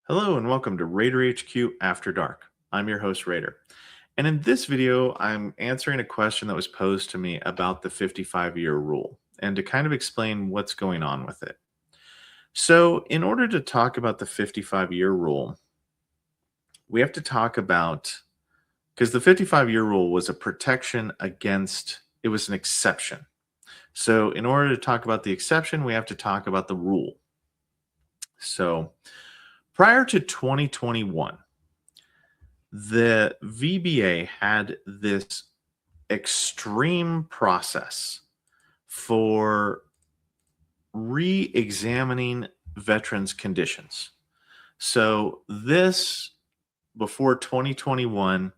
Hello and welcome to Raider HQ After Dark. I'm your host, Raider. And in this video, I'm answering a question that was posed to me about the 55-year rule and to kind of explain what's going on with it. So, in order to talk about the 55-year rule, we have to talk about because the 55-year rule was a protection against, it was an exception. So, in order to talk about the exception, we have to talk about the rule. So, prior to 2021, the VBA had this extreme process for re-examining veterans' conditions. So this, before 2021,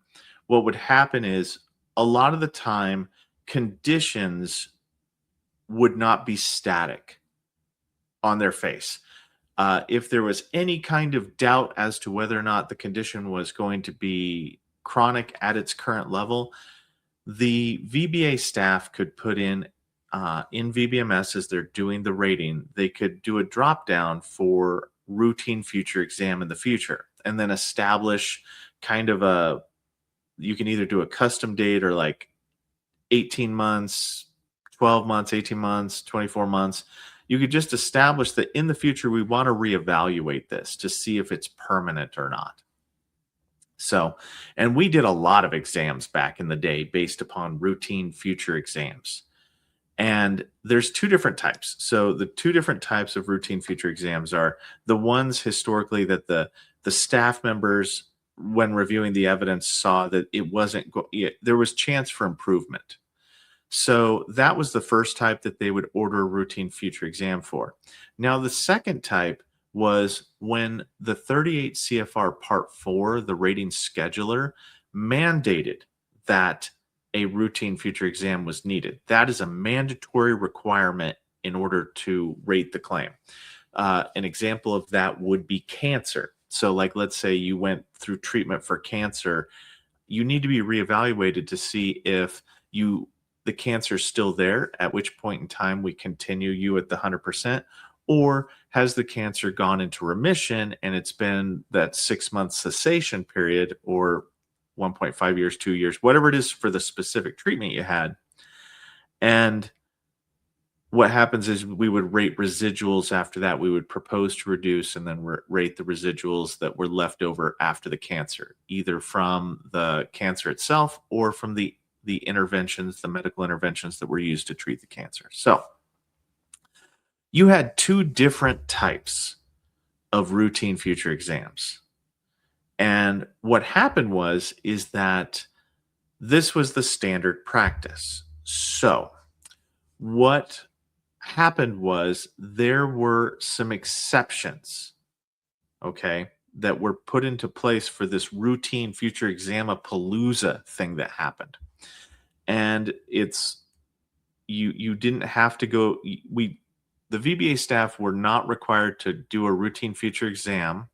what would happen is a lot of the time conditions would not be static on their face. If there was any kind of doubt as to whether or not the condition was going to be chronic at its current level, the VBA staff could put in VBMS as they're doing the rating, they could do a drop down for routine future exam in the future and then establish kind of you can either do a custom date or like 18 months, 12 months, 18 months, 24 months. You could just establish that in the future, we want to reevaluate this to see if it's permanent or not. So, and we did a lot of exams back in the day based upon routine future exams. And there's two different types. So the two different types of routine future exams are the ones historically that the staff members, when reviewing the evidence, saw that it wasn't, there was chance for improvement. So that was the first type that they would order a routine future exam for. Now, the second type was when the 38 CFR Part 4, the rating scheduler, mandated that a routine future exam was needed. That is a mandatory requirement in order to rate the claim. An example of that would be cancer. So, like, let's say you went through treatment for cancer, you need to be reevaluated to see if the cancer is still there, at which point in time we continue you at the 100%, or has the cancer gone into remission and it's been that 6-month cessation period or 1.5 years, 2 years, whatever it is for the specific treatment you had. And what happens is we would rate residuals after that. We would propose to reduce and then rate the residuals that were left over after the cancer, either from the cancer itself or from the interventions, the medical interventions that were used to treat the cancer. So you had two different types of routine future exams. And what happened is that this was the standard practice. So what happened was there were some exceptions, okay, that were put into place for this routine future examapalooza thing that happened. And it's you didn't have to go, the VBA staff were not required to do a routine future exam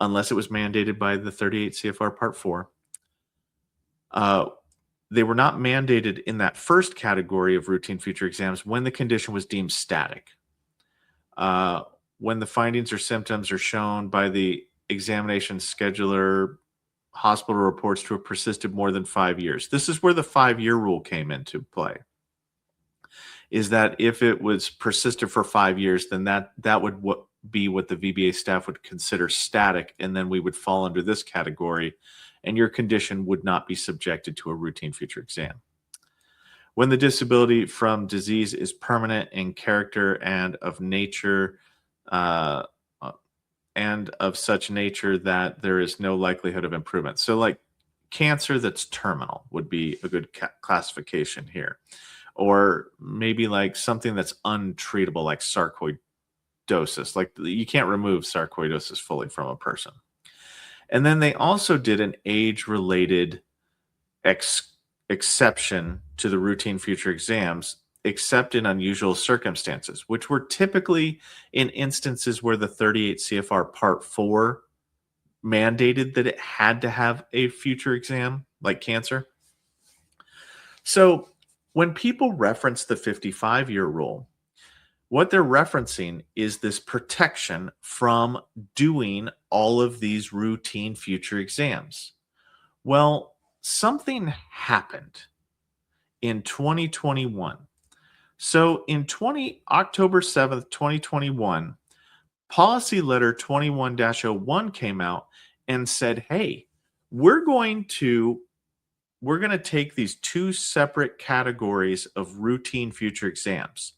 unless it was mandated by the 38 CFR Part 4. They were not mandated in that first category of routine future exams when the condition was deemed static. When the findings or symptoms are shown by the examination scheduler, hospital reports to have persisted more than 5 years. This is where the 5-year rule came into play. Is that if it was persisted for 5 years, then that would be what the VBA staff would consider static, and then we would fall under this category, and your condition would not be subjected to a routine future exam. When the disability from disease is permanent in character and of nature, and of such nature that there is no likelihood of improvement. So like cancer that's terminal would be a good classification here. Or maybe like something that's untreatable, like sarcoidosis. Like you can't remove sarcoidosis fully from a person. And then they also did an age-related exception to the routine future exams, except in unusual circumstances, which were typically in instances where the 38 CFR Part 4 mandated that it had to have a future exam, like cancer. So when people reference the 55-year rule, what they're referencing is this protection from doing all of these routine future exams. Well, something happened in 2021. So in October 7th, 2021, policy letter 21-01 came out and said, "Hey, we're going to take these two separate categories of routine future exams,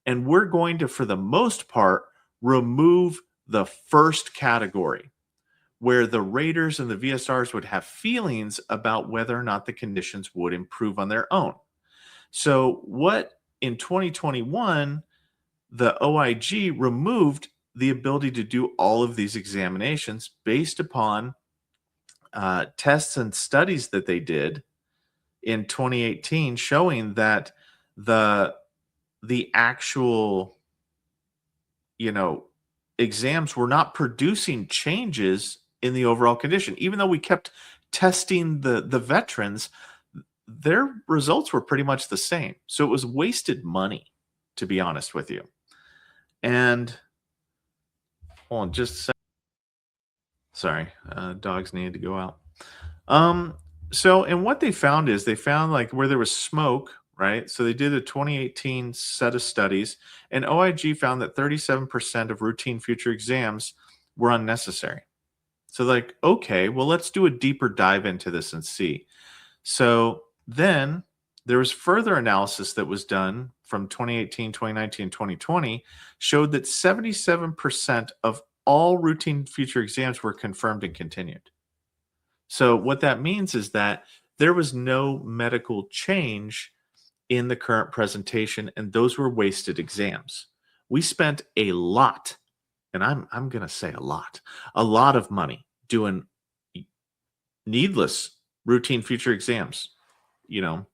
and we're going to, for the most part, remove the first category where the raters and the VSRs would have feelings about whether or not the conditions would improve on their own." So, what in 2021, the OIG removed the ability to do all of these examinations based upon tests and studies that they did in 2018, showing that the actual, you know, exams were not producing changes in the overall condition. Even though we kept testing the veterans, their results were pretty much the same. So it was wasted money, to be honest with you. And hold on just a sec. Sorry, dogs needed to go out. So, and what they found is they found like where there was smoke, right? So they did a 2018 set of studies, and OIG found that 37% of routine future exams were unnecessary. So, like, okay, well, let's do a deeper dive into this and see. So then there was further analysis that was done from 2018, 2019, 2020, showed that 77% of all routine future exams were confirmed and continued. So what that means is that there was no medical change in the current presentation, and those were wasted exams. We spent a lot, and I'm going to say a lot of money doing needless routine future exams, you know.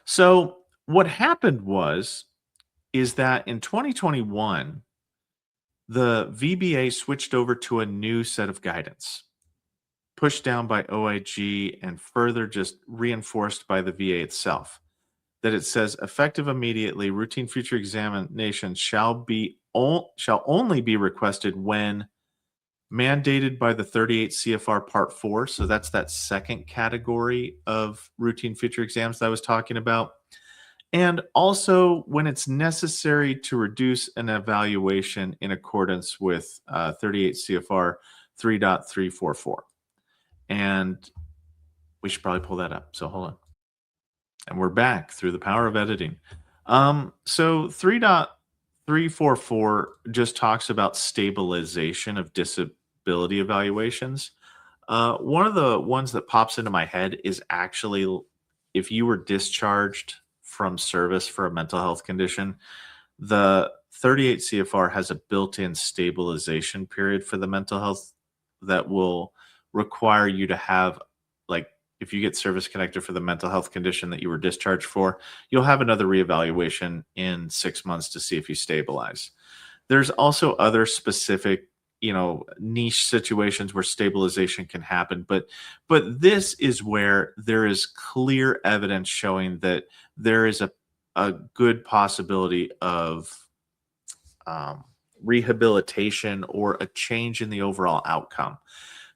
So what happened is that in 2021, the VBA switched over to a new set of guidance, pushed down by OIG and further just reinforced by the VA itself, that it says effective immediately, routine future examinations shall only be requested when mandated by the 38 CFR Part 4. So that's that second category of routine future exams that I was talking about. And also when it's necessary to reduce an evaluation in accordance with 38 CFR 3.344. And we should probably pull that up. So hold on. And we're back through the power of editing. So 3.344 just talks about stabilization of disability evaluations. One of the ones that pops into my head is actually if you were discharged from service for a mental health condition, the 38 CFR has a built-in stabilization period for the mental health that will require you to have, like, if you get service connected for the mental health condition that you were discharged for, you'll have another reevaluation in 6 months to see if you stabilize. There's also other specific, niche situations where stabilization can happen, but this is where there is clear evidence showing that there is a good possibility of rehabilitation or a change in the overall outcome.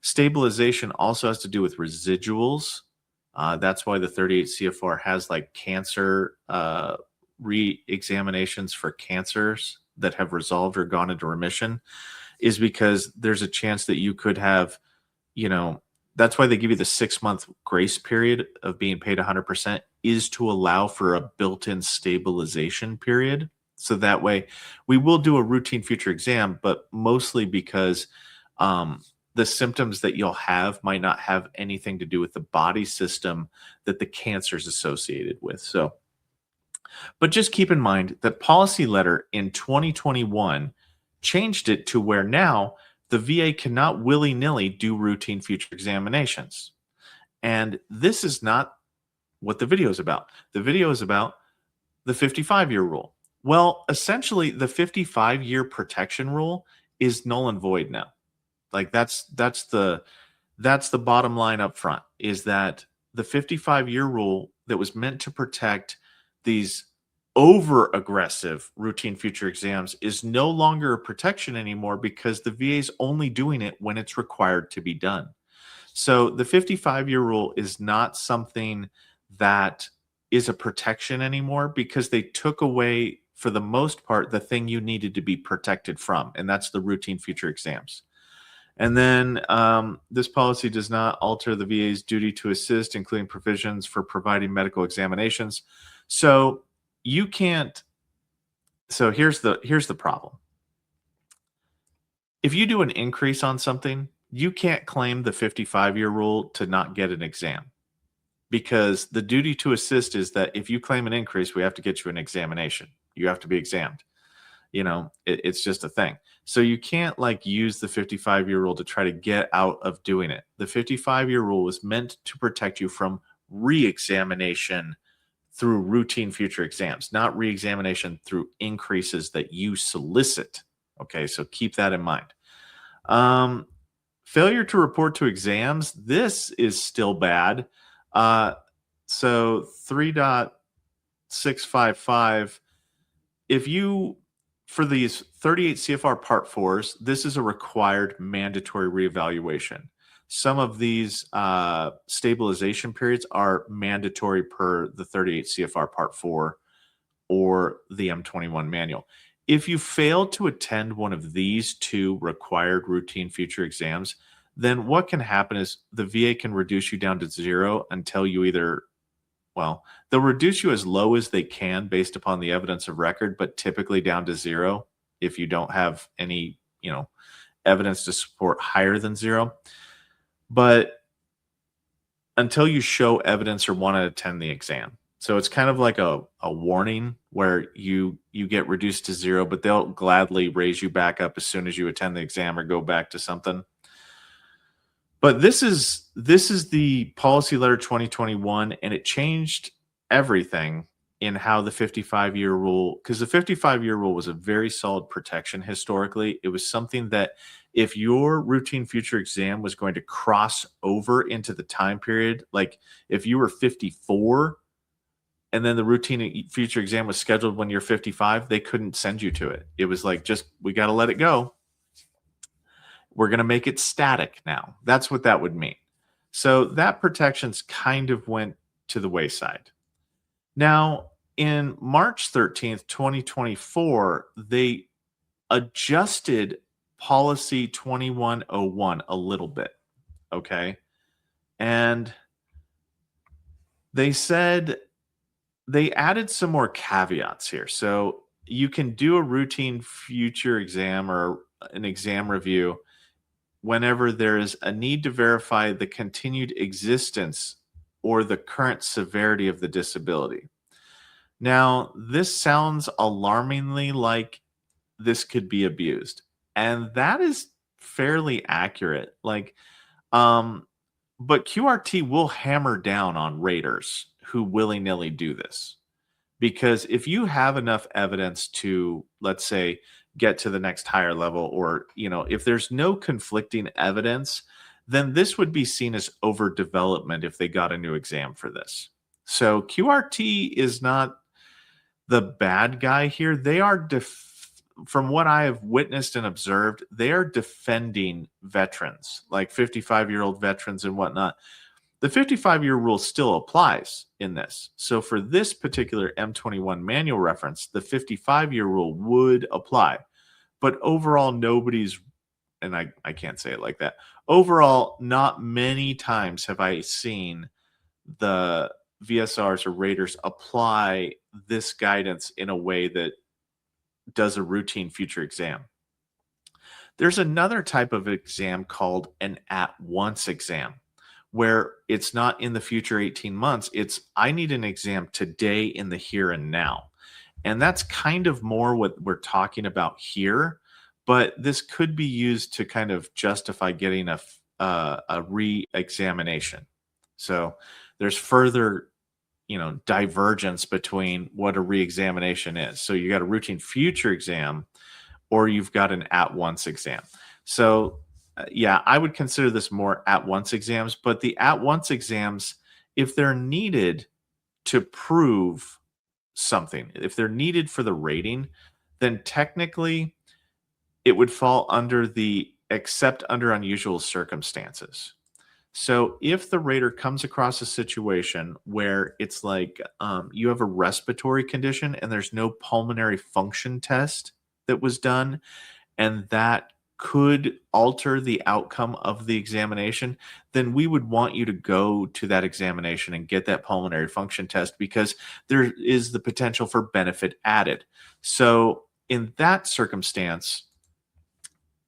Stabilization also has to do with residuals. That's why the 38 CFR has like cancer re-examinations for cancers that have resolved or gone into remission, is because there's a chance that you could have, that's why they give you the 6-month grace period of being paid 100%, is to allow for a built-in stabilization period. So that way we will do a routine future exam, but mostly because the symptoms that you'll have might not have anything to do with the body system that the cancer is associated with. So, but just keep in mind that policy letter in 2021 changed it to where now the VA cannot willy-nilly do routine future examinations. And this is not what the video is about. The video is about the 55-year rule. Well, essentially, the 55-year protection rule is null and void now. Like that's the bottom line up front, is that the 55-year rule that was meant to protect these over aggressive routine future exams is no longer a protection anymore because the VA is only doing it when it's required to be done. So the 55-year rule is not something that is a protection anymore because they took away, for the most part, the thing you needed to be protected from, and that's the routine future exams. And then this policy does not alter the VA's duty to assist, including provisions for providing medical examinations. So you can't. So here's the problem. If you do an increase on something, you can't claim the 55-year rule to not get an exam because the duty to assist is that if you claim an increase, we have to get you an examination. You have to be examined. It's just a thing. So you can't like use the 55-year rule to try to get out of doing it. The 55-year rule was meant to protect you from re-examination through routine future exams, not re-examination through increases that you solicit. Okay, so keep that in mind. Um, Failure to report to exams. This is still bad. So 3.655, if you, for these 38 CFR Part 4s, this is a required mandatory reevaluation. Some of these stabilization periods are mandatory per the 38 CFR Part 4 or the M21 manual. If you fail to attend one of these two required routine future exams, then what can happen is the VA can reduce you down to zero until you either, well, they'll reduce you as low as they can based upon the evidence of record, but typically down to zero if you don't have any, evidence to support higher than zero. But until you show evidence or want to attend the exam. So it's kind of like a warning where you get reduced to zero, but they'll gladly raise you back up as soon as you attend the exam or go back to something. But this is the policy letter 2021, and it changed everything in how the 55-year rule, because the 55-year rule was a very solid protection historically. It was something that if your routine future exam was going to cross over into the time period, like if you were 54 and then the routine future exam was scheduled when you're 55, they couldn't send you to it. It was like, just, we got to let it go. We're going to make it static now. That's what that would mean. So that protections kind of went to the wayside. Now, in March 13th, 2024, they adjusted policy 2101 a little bit. Okay. And they said they added some more caveats here. So you can do a routine future exam or an exam review whenever there is a need to verify the continued existence or the current severity of the disability. Now, this sounds alarmingly like this could be abused, and that is fairly accurate. But QRT will hammer down on raters who willy-nilly do this. Because if you have enough evidence to, let's say, get to the next higher level, or, if there's no conflicting evidence, then this would be seen as overdevelopment if they got a new exam for this. So QRT is not the bad guy here. They are, from what I have witnessed and observed, they are defending veterans, like 55-year-old veterans and whatnot. The 55-year rule still applies in this. So for this particular M21 manual reference, the 55-year rule would apply. But overall, nobody's, and I can't say it like that. Overall, not many times have I seen the VSRs or raters apply this guidance in a way that does a routine future exam. There's another type of exam called an at-once exam, where it's not in the future 18 months. It's, I need an exam today in the here and now. And that's kind of more what we're talking about here. But this could be used to kind of justify getting a re-examination. So there's further, divergence between what a re-examination is. So you got a routine future exam, or you've got an at-once exam. So yeah, I would consider this more at-once exams, but the at-once exams, if they're needed to prove something, if they're needed for the rating, then technically it would fall under the except under unusual circumstances. So if the rater comes across a situation where it's like you have a respiratory condition and there's no pulmonary function test that was done, and that could alter the outcome of the examination, then we would want you to go to that examination and get that pulmonary function test because there is the potential for benefit added. So in that circumstance,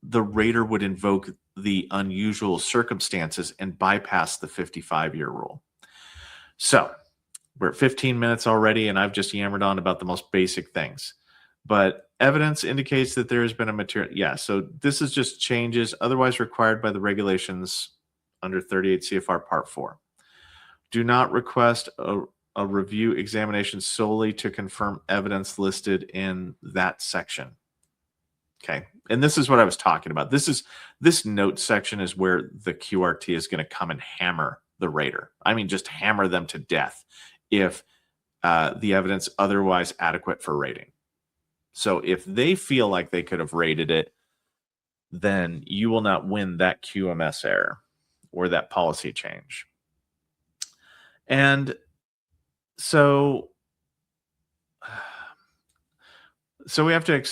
the rater would invoke the unusual circumstances and bypass the 55-year rule. So we're at 15 minutes already, and I've just yammered on about the most basic things. But evidence indicates that there has been a material. Yeah, so this is just changes otherwise required by the regulations under 38 CFR Part 4. Do not request a review examination solely to confirm evidence listed in that section. Okay, and this is what I was talking about. This note section is where the QRT is going to come and hammer the rater. I mean, just hammer them to death if the evidence otherwise adequate for rating. So if they feel like they could have rated it, then you will not win that QMS error or that policy change. And so we have to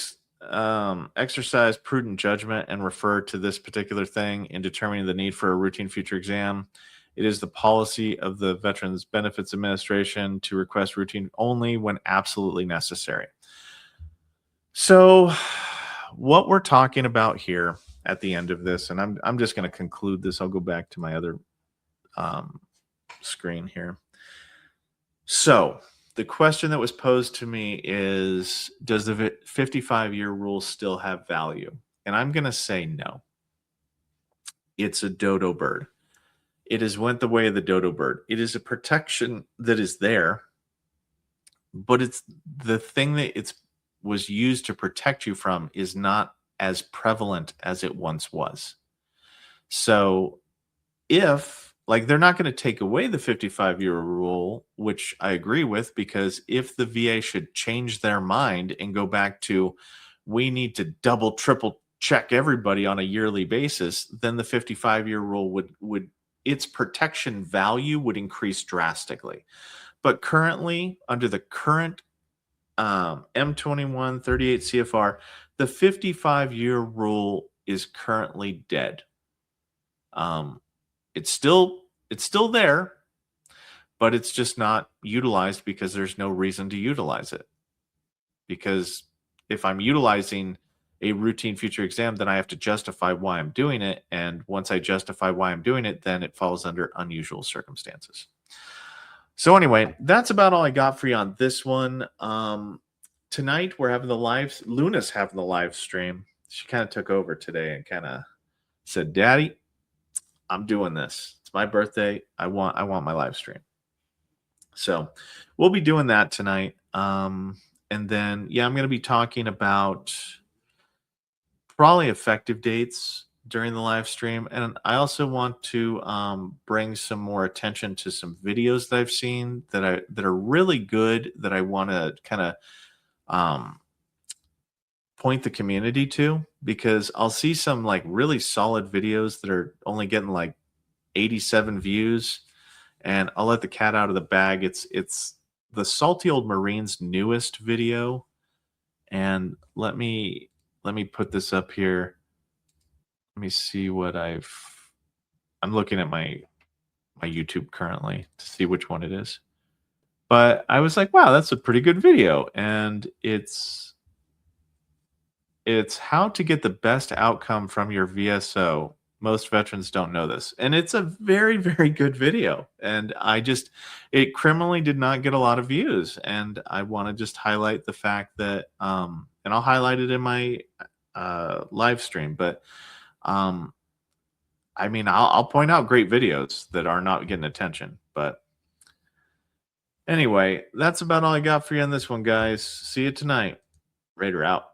exercise prudent judgment and refer to this particular thing in determining the need for a routine future exam. It is the policy of the Veterans Benefits Administration to request routine only when absolutely necessary. So what we're talking about here at the end of this, and I'm just going to conclude this. I'll go back to my other screen here. So the question that was posed to me is, does the 55-year rule still have value? And I'm going to say no. It's a dodo bird. It has went the way of the dodo bird. It is a protection that is there, but it's the thing that it's was used to protect you from is not as prevalent as it once was. So if, like, they're not going to take away the 55-year rule, which I agree with, because if the VA should change their mind and go back to, we need to double, triple check everybody on a yearly basis, then the 55-year rule would its protection value would increase drastically. But currently, under the current M21 38 CFR, the 55-year rule is currently dead. It's still there, but it's just not utilized because there's no reason to utilize it. Because if I'm utilizing a routine future exam, then I have to justify why I'm doing it. And once I justify why I'm doing it, then it falls under unusual circumstances. So anyway, that's about all I got for you on this one. Tonight we're having Luna's having the live stream. She kind of took over today and kind of said, Daddy, I'm doing this. It's my birthday. I want my live stream. So we'll be doing that tonight. And then, yeah, I'm going to be talking about probably effective dates during the live stream. And I also want to bring some more attention to some videos that I've seen that are really good, that I want to kind of point the community to, because I'll see some like really solid videos that are only getting like 87 views, and I'll let the cat out of the bag. It's the Salty Old Marine's newest video. And let me put this up here. Let me see what I'm looking at my YouTube currently to see which one it is. But I was like, wow, that's a pretty good video. And it's how to get the best outcome from your VSO. Most veterans don't know this. And it's a very, very good video. And it criminally did not get a lot of views. And I want to just highlight the fact that, and I'll highlight it in my live stream, but I mean, I'll point out great videos that are not getting attention. But anyway, that's about all I got for you on this one, guys. See you tonight. Raider out.